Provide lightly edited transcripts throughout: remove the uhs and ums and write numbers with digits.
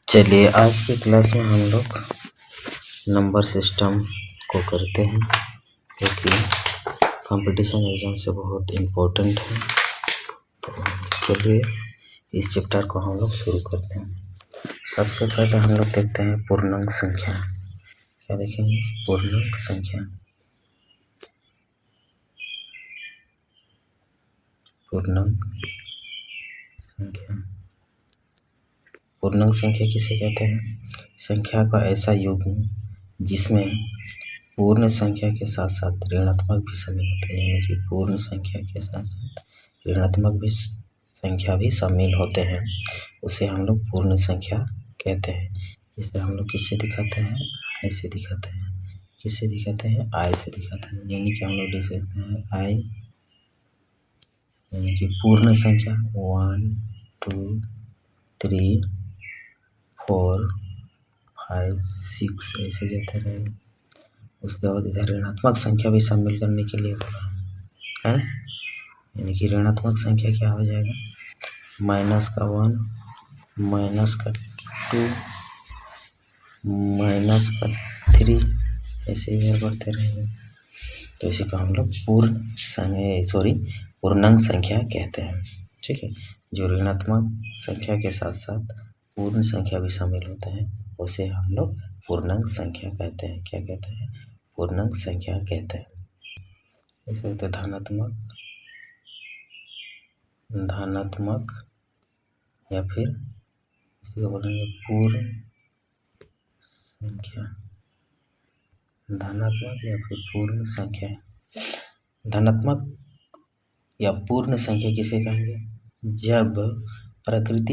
चलिए आज की क्लास में हम लोग नंबर सिस्टम को करते हैं, क्योंकि कंपटीशन एग्जाम से बहुत इम्पोर्टेंट है। तो चलिए इस चैप्टर को हम लोग शुरू करते हैं। सबसे पहले हम लोग देखते हैं पूर्णांक संख्या। क्या देखेंगे? पूर्णांक संख्या। पूर्णांक संख्या। पूर्णांक संख्या किसे कहते हैं? संख्या का ऐसा युग्म जिसमें पूर्ण संख्या के साथ साथ ऋणात्मक भी शामिल होते हैं, यानी कि पूर्ण संख्या के साथ साथ ऋणात्मक भी संख्या भी शामिल होते हैं, उसे हम लोग पूर्ण संख्या कहते हैं। इसे हम लोग किससे दिखाते हैं? आई से दिखाते हैं। किससे दिखाते हैं? आई से दिखाते हैं। यानी कि हम लोग देख सकते हैं आई यानी कि पूर्ण संख्या 1 2 3 4 5 6 ऐसे जाते रहेगा। उसके बाद इधर ऋणात्मक संख्या भी शामिल करने के लिए बोला है, यानी कि ऋणात्मक संख्या क्या हो जाएगा? -1 -2 -3 ऐसे इधर बढ़ते रहेंगे। तो इसी को हम लोग पूर्णांक संख्या कहते हैं। ठीक है, जो ऋणात्मक संख्या के साथ साथ पूर्ण संख्या भी शामिल होते हैं, उसे हम लोग पूर्णांक संख्या कहते हैं। क्या कहते हैं? पूर्णांक संख्या कहते हैं। जैसे धनात्मक या फिर इसी को बोलेंगे पूर्ण संख्या। धनात्मक या फिर पूर्ण संख्या। धनात्मक या पूर्ण संख्या किसे कहेंगे? जब प्रकृत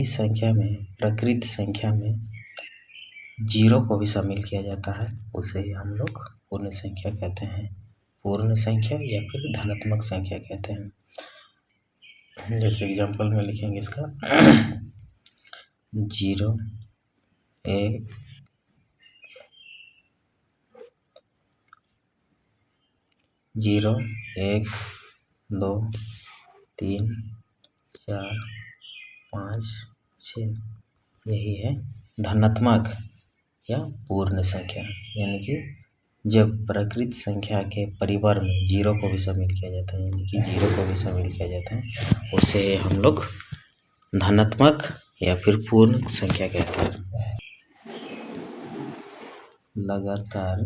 संख्या में जीरो को भी शामिल किया जाता है, उसे ही हम लोग पूर्ण संख्या कहते हैं। पूर्ण संख्या या फिर धनात्मक संख्या कहते हैं। जैसे एग्जाम्पल में लिखेंगे इसका 0 1 0 1 2 3 4 5 6 यही है धनात्मक या पूर्ण संख्या। यानी कि जब प्रकृत संख्या के परिवार में जीरो को भी शामिल किया जाता है, यानी कि जीरो को भी शामिल किया जाता है, उसे हम लोग धनात्मक या फिर पूर्ण संख्या कहते हैं। लगातार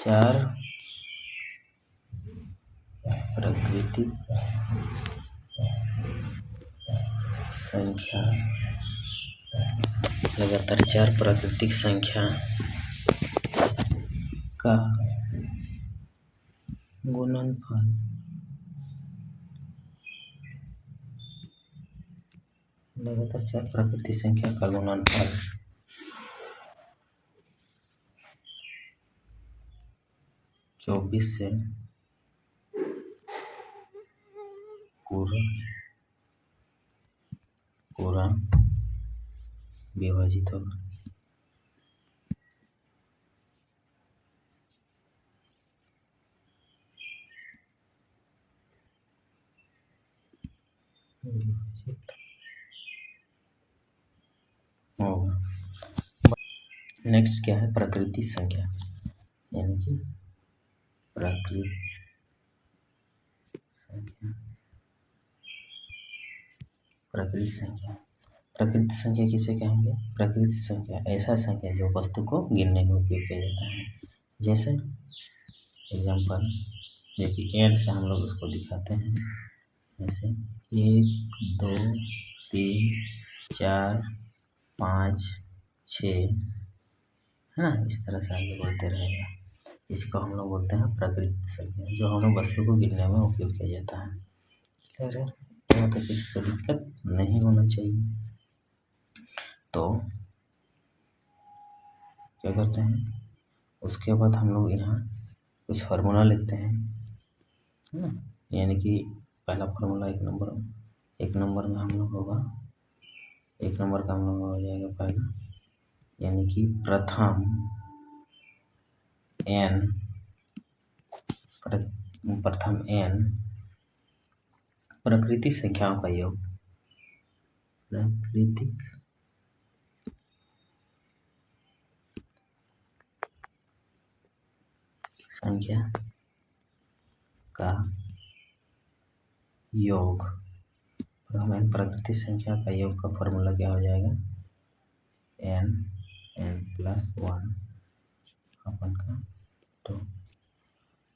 चार प्राकृतिक संख्या का गुणनफल लगातार 4 प्राकृतिक संख्या का गुणनफल 24 से पूरा विभाजित होगा। नेक्स्ट क्या है? प्राकृतिक संख्या। यानी कि प्राकृतिक संख्या किसे कहेंगे? प्राकृतिक संख्या ऐसा संख्या जो वस्तु को गिनने में उपयोग किया जाता है। जैसे एग्जाम्पल देखिए n से हम लोग उसको दिखाते हैं, जैसे 1 2 3 4 5 6 है ना, इस तरह से आगे बढ़ते रहेगा। इसको हम लोग बोलते हैं प्राकृतिक संख्या, जो हम लोग वस्तु को गिनने में उपयोग किया जाता है। क्लियर है? तो किसी को दिक्कत नहीं होना चाहिए। तो क्या करते हैं? उसके बाद हम लोग यहाँ कुछ फार्मूला लिखते हैं, है ना। यानी कि पहला फार्मूला एक नंबर में हम लोग होगा, एक नंबर का हम लोग हो जाएगा पहला, यानी कि प्रथम n प्राकृतिक संख्याओं का योग, प्राकृतिक संख्या का योग। तो हमें प्राकृतिक संख्या का योग का फॉर्मूला क्या हो जाएगा, n+1 अपन का 2।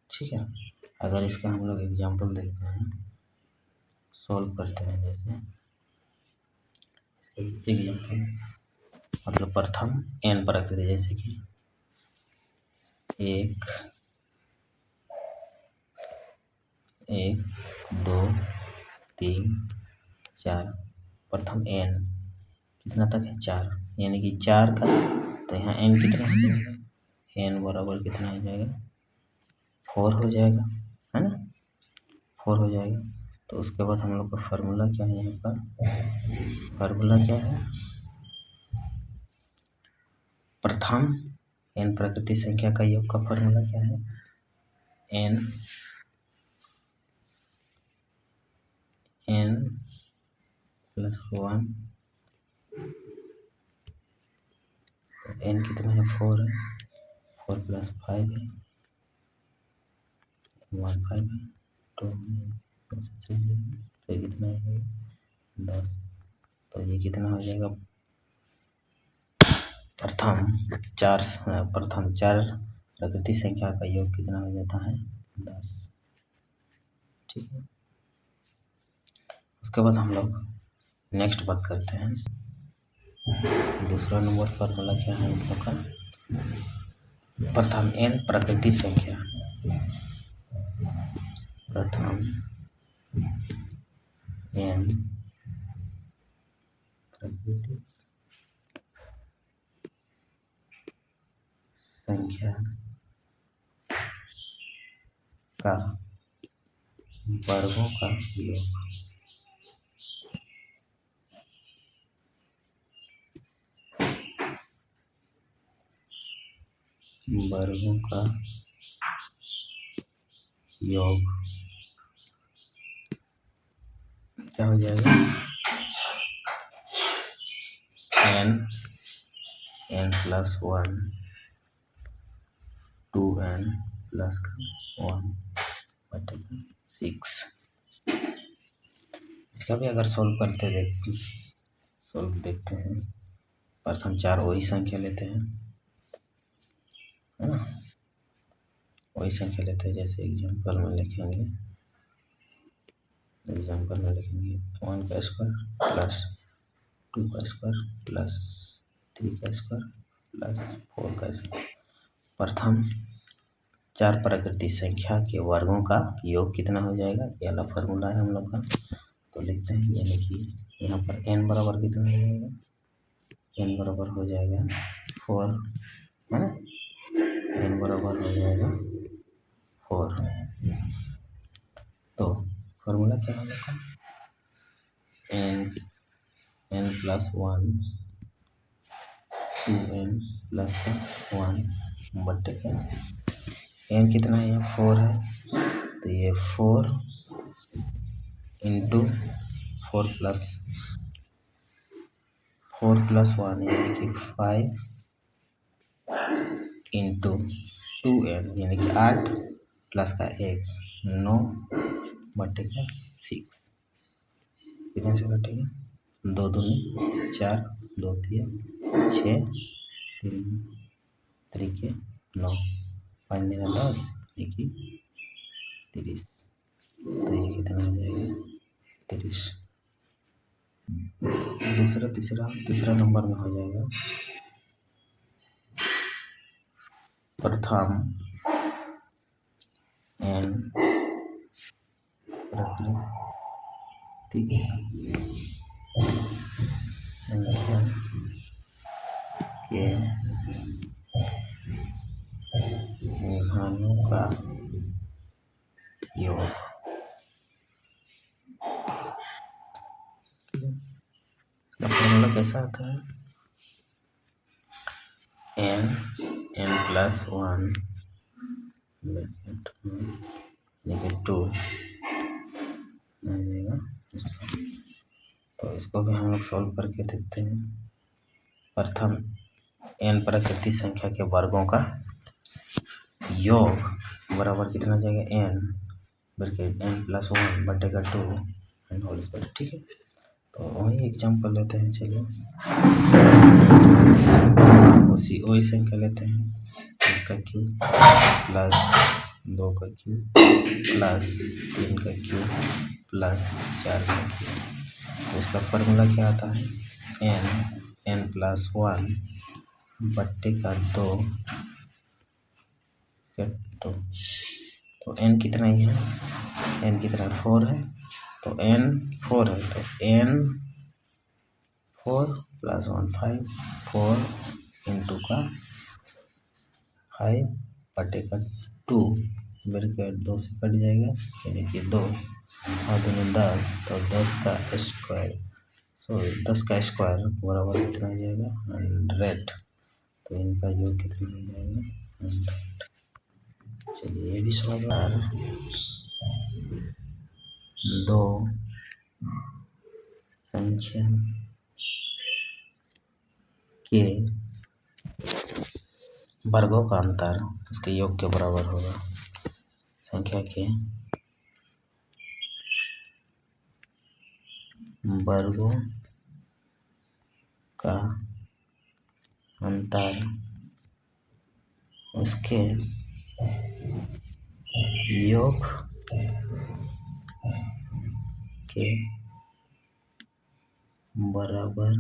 ठीक है, अगर इसका हम लोग एग्जाम्पल देखते हैं, सॉल्व करते हैं, जैसे एग्जाम्पल मतलब प्रथम n प्राकृतिक, जैसे कि 1 2 3 4, प्रथम n कितना तक है 4, यानी कि 4 का, तो यहाँ n कितना हो जाएगा, n बराबर कितना हो जाएगा 4 हो जाएगा, है ना, 4 हो जाएगा। तो उसके बाद हम लोग का फार्मूला क्या है, यहाँ पर फार्मूला क्या है, प्रथम n प्राकृतिक संख्या का योग का फार्मूला क्या है, n n+1, n कितना है 4 है, 4 + 5 है, 1 5 है, 2 तो ये कितना है 10। तो ये कितना हो जाएगा, प्रथम चार प्राकृतिक संख्या का योग कितना हो जाता है 10। ठीक है, उसके बाद हम लोग नेक्स्ट बात करते हैं, दूसरा नंबर फार्मूला क्या है इन लोग का, प्रथम n प्राकृतिक संख्या, प्रथम n प्राकृतिक संख्या का वर्गों का योग, वर्गों का योग क्या हो जाएगा, n+1 2n+1/6। इसका भी अगर सॉल्व देखते हैं, प्रथम 4 वही संख्या लेते हैं, है ना, वही संख्या लेते हैं, जैसे एग्जाम्पल में लिखेंगे 1 का स्क्वायर प्लस 2 का स्क्वायर प्लस 3 का स्क्वायर प्लस 4 का स्क्वायर। प्रथम 4 प्राकृतिक संख्या के वर्गों का योग कितना हो जाएगा, ये वाला फॉर्मूला है हम लोग का। तो लिखते हैं, यानी कि यहाँ पर n बराबर कितना हो जाएगा, n बराबर हो जाएगा 4, है ना, n बराबर हो जाएगा 4। तो फॉर्मूला क्या होगा, n+1 2n+1/6। n कितना है, यहाँ 4 है, तो ये 4 इंटू 4 + 1 यानी कि 5 इंटू 2n यानी कि 8 प्लस का 1 9/6। कितने से कटेगा, 2 दूनी 4, 2 3 6, 3 3 9, 5 9 10 यानी कि 30। तो ये कितना हो जाएगा 30। तीसरा नंबर में हो जाएगा, प्रथम n प्राकृतिक संख्या के घनों का योग। इसका फॉर्मूला कैसा आता है, n+1 2 आ जाएगा इसको भी हम लोग सॉल्व करके देखते हैं। प्रथम n प्राकृतिक संख्या के वर्गों का योग बराबर कितना जाएगा, n ब्रैकेट n+1 बटेगा 2 एंड होल स्क्वायर। ठीक है, तो वही एग्जाम्पल लेते हैं। चलिए वही संख्या लेते हैं, 1 का क्यूब प्लस 2 का क्यूब प्लस 3 का क्यूब प्लस 4 का क्यूब। तो इसका फॉर्मूला क्या आता है, n+1 बटेगा 2 तो n कितना ही है, n कितना 4 है, तो n 4 है, तो n 4 + 1 5, 4 इंटू का 5 बटेगा 2 ब्रैकेट 2 से कट जाएगा, यानी कि 2 और 2 10, तो 10 का स्क्वायर, सॉरी 10 का स्क्वायर बराबर कितना हो जाएगा, 100। तो इनका योग कितना हो जाएगा, 100। चलिए ये भी सवाल, 2 संख्या के वर्गों का अंतर उसके योग के बराबर होगा। संख्या के वर्गों का अंतर उसके योग के बराबर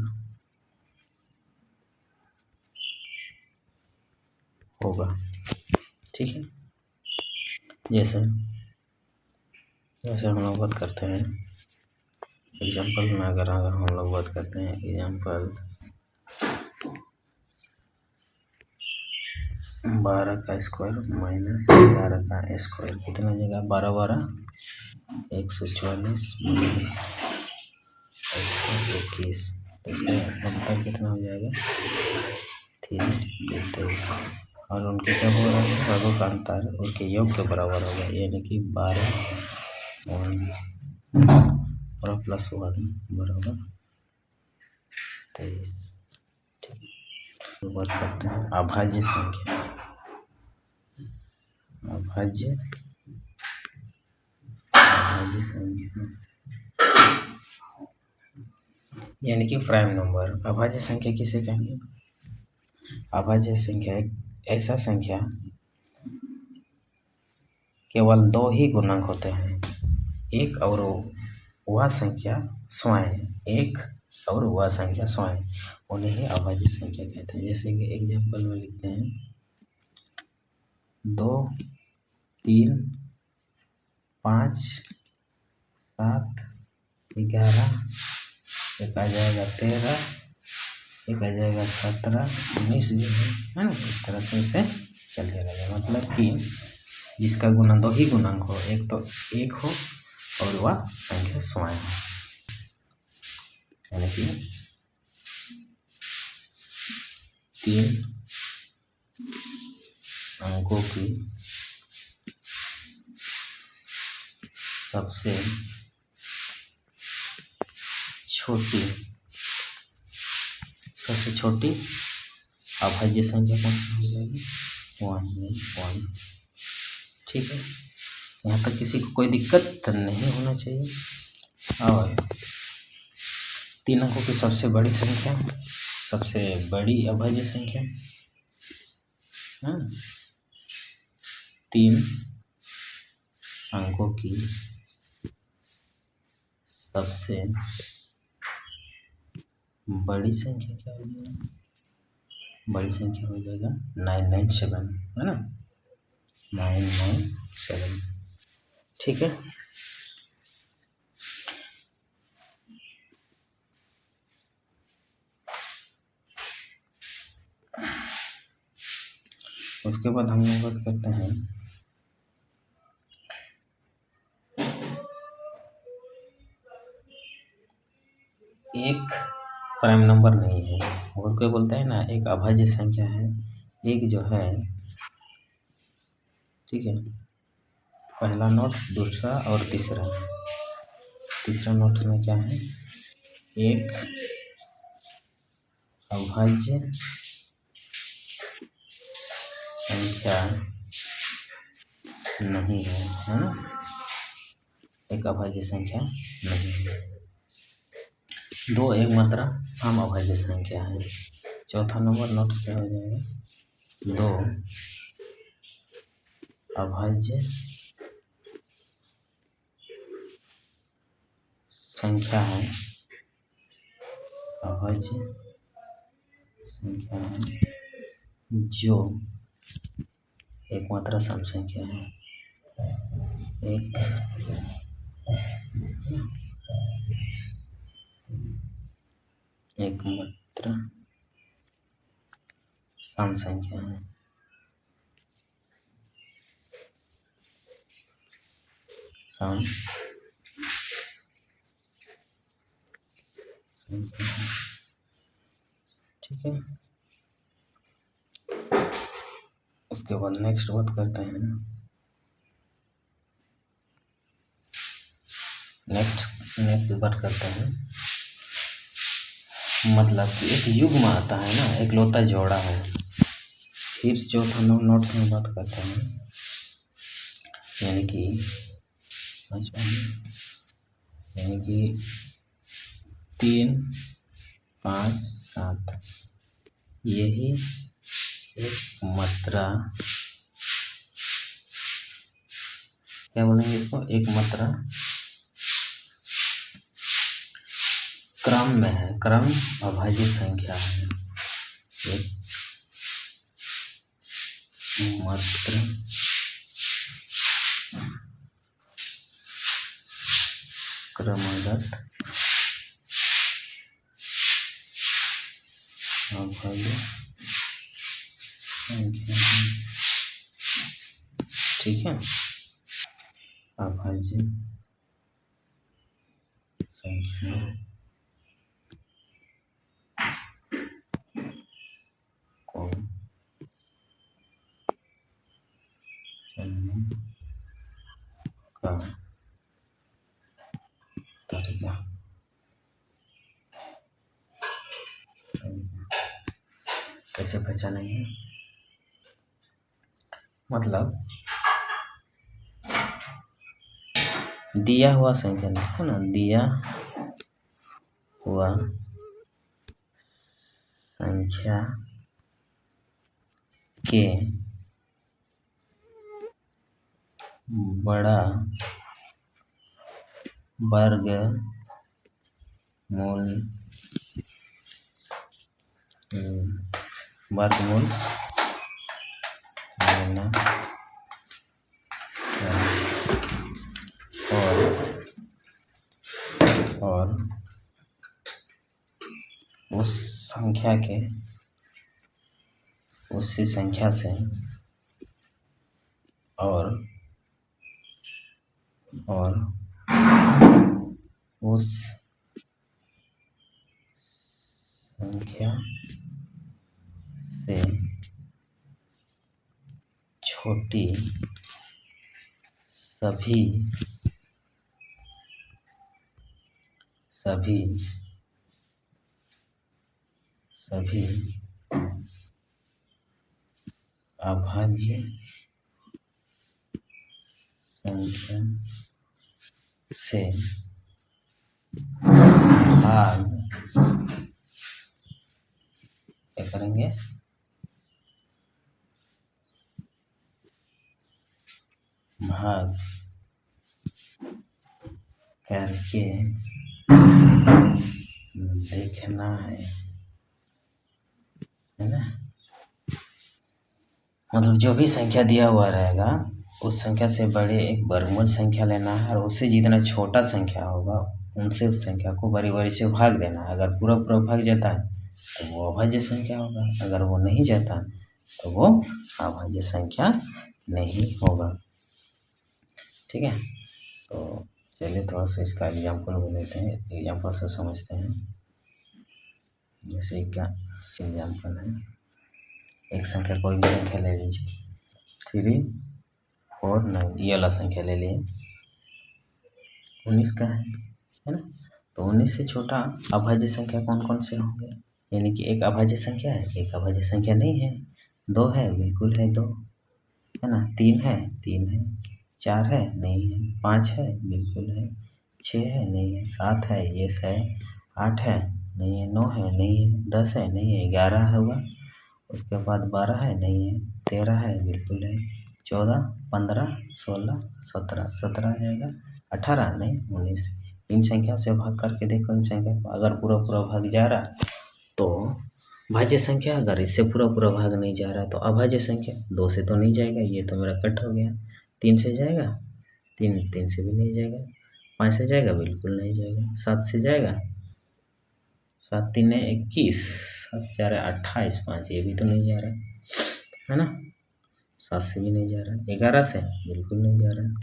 होगा। ठीक है, जैसे हम लोग बात करते हैं एग्जाम्पल में, अगर हम लोग बात करते हैं एग्जाम्पल 12 का स्क्वायर माइनस 11 का स्क्वायर कितना हो जाएगा, 12 12 144 121। इसका अंतर कितना हो जाएगा, 3 23। और उनके क्या हो रहा है, वर्गों का अंतर उनके योग के बराबर होगा, यानी कि 12 और +1 बराबर 23। ठीक है, बात करते हैं अभाज्य संख्या। अभाज्य संख्या यानी कि प्राइम नंबर। अभाज्य संख्या किसे कहेंगे, अभाज्य संख्या एक ऐसा संख्या केवल 2 ही गुणांक होते हैं, एक और वह संख्या स्वयं, एक और वह संख्या स्वयं, उन्हें ही अभाज्य संख्या कहते हैं। जैसे कि एग्जाम्पल में लिखते हैं 2 3 5 7 11, एक आ जाएगा 13, एक आ जाएगा 17 19 जो है ना, इस तरह से इसे चलते रहेगा। मतलब कि जिसका गुना 2 ही गुणांक हो, एक तो एक हो और वह संख्या स्वयं हो, यानी कि 3 अंकों की सबसे छोटी अभाज्य संख्या कौन सी हो जाएगी, 1। ठीक है, यहाँ तक किसी को कोई दिक्कत नहीं होना चाहिए। और 3 अंकों की सबसे बड़ी संख्या, सबसे बड़ी अभाज्य संख्या, 3 अंकों की सबसे बड़ी संख्या क्या हो जाएगा, बड़ी संख्या हो जाएगा 997, है ना, 997। ठीक है, उसके बाद हम लोग बात करते हैं एक प्राइम नंबर नहीं है, और कोई बोलता है ना एक अभाज्य संख्या है, एक जो है, ठीक है, पहला नोट, दूसरा और तीसरा नोट में क्या है, एक अभाज्य संख्या नहीं है ना, एक अभाज्य संख्या नहीं है। दो एक मात्रा सम अभाज्य संख्या है। चौथा नंबर नोट्स क्या हो जाएगा, दो अभाज्य संख्या है, अभाज्य संख्या है जो एक मात्रा सम संख्या है, एक मात्रा सम संख्या है। सम संख्या है, ठीक है। उसके बाद नेक्स्ट बात करते हैं, नेक्स्ट बात करते हैं, मतलब कि एक युग्म आता है ना, एक लौता जोड़ा है। फिर चौथा नोट्स में बात करते हैं, यानी कि 3, 5, 7 यही एक मात्रा, क्या बोलेंगे इसको, एक मात्रा क्रम में है, क्रम अभाज्य संख्या है। एक मात्रा क्रमगत अभाज्य संख्या है, ठीक है। अभाज्य संख्या को चुनने का तरीका, कैसे पहचानेंगे, मतलब दिया हुआ संख्या लिखो ना, दिया हुआ संख्या के बड़ा वर्गमूल लेना और उसी संख्या से और उस संख्या से छोटी सभी अभाज्य संख्या से भाग, क्या करेंगे, भाग करके देखना है ना। मतलब जो भी संख्या दिया हुआ रहेगा उस संख्या से बड़े एक वर्गमूल संख्या लेना है, और उससे जितना छोटा संख्या होगा उनसे उस संख्या को बड़ी से भाग देना है। अगर पूरा भाग जाता है तो वो अभाज्य संख्या होगा, अगर वो नहीं जाता तो वो अभाज्य संख्या नहीं होगा, ठीक है। तो चलिए थोड़ा सा इसका एग्जाम्पल भी लेते हैं, एग्जाम्पल से समझते हैं। जैसे क्या एग्जाम्पल है, एक संख्या, कोई भी संख्या ले लीजिए, 3, 4, 9 ये वाला संख्या ले लिए, 19 का है ना। तो 19 से छोटा अभाज्य संख्या कौन कौन से होंगे? यानी कि एक अभाज्य संख्या है, एक अभाज्य संख्या नहीं है, 2 है, बिल्कुल है 2, है ना, 3 है, 3 है, 4 है, नहीं है, 5 है, बिल्कुल है, 6 है, नहीं है, 7 है, यस है, 8 है, नहीं है, 9 है, नहीं है, 10 है, नहीं है, 11 होगा, उसके बाद 12 है, नहीं है, 13 है, बिल्कुल है, 14, 15, 16, 17, 17 आ जाएगा, 18 नहीं, 19। इन संख्या से भाग करके देखो, इन संख्या को अगर पूरा पूरा भाग जा रहा तो भाज्य संख्या, अगर इससे पूरा पूरा भाग नहीं जा रहा तो अभाज्य संख्या। 2 से तो नहीं जाएगा, ये तो मेरा कट हो गया। 3 से जाएगा, 3 से भी नहीं जाएगा। 5 से जाएगा, बिल्कुल नहीं जाएगा। 7 से जाएगा, 7 3 21, 7 4 28, 5 ये भी तो नहीं जा रहा है ना, 7 से भी नहीं जा रहा। 11 से बिल्कुल नहीं जा रहा।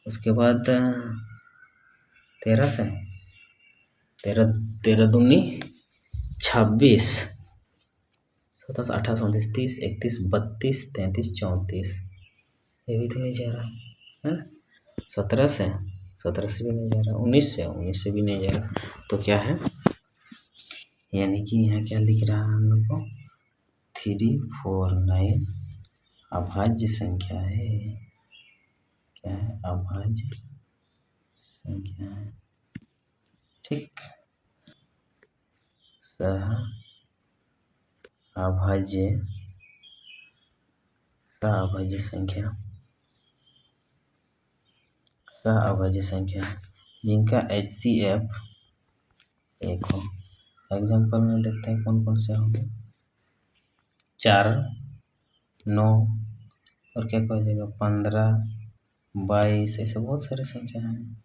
उसके बाद 13 से, 13 दूनी 26, 27 28 29 30 31 32 33 34, ये भी तो नहीं जा रहा है ना। 17 से भी नहीं जा रहा। 19 से भी नहीं जा रहा। तो क्या है, यानी कि यहाँ क्या लिख रहा है हम लोग को, 349 अभाज्य संख्या है। क्या है, अभाज्य संख्या है, ठीक। सह अभाज्य संख्या जिनका HCF 1 हो। एग्जाम्पल में देखते हैं कौन कौन से होंगे। 4, 9 और क्या कहा जाएगा, 15, 22, ऐसे बहुत सारे संख्या हैं,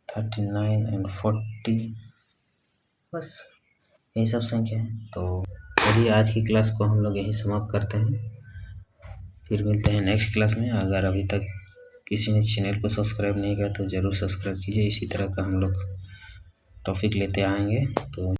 39 एंड 40, बस यही सब संख्या है। तो यदि आज की क्लास को हम लोग यही समाप्त करते हैं, फिर मिलते हैं नेक्स्ट क्लास में। अगर अभी तक किसी ने चैनल को सब्सक्राइब नहीं किया तो ज़रूर सब्सक्राइब कीजिए। इसी तरह का हम लोग टॉपिक लेते आएंगे। तो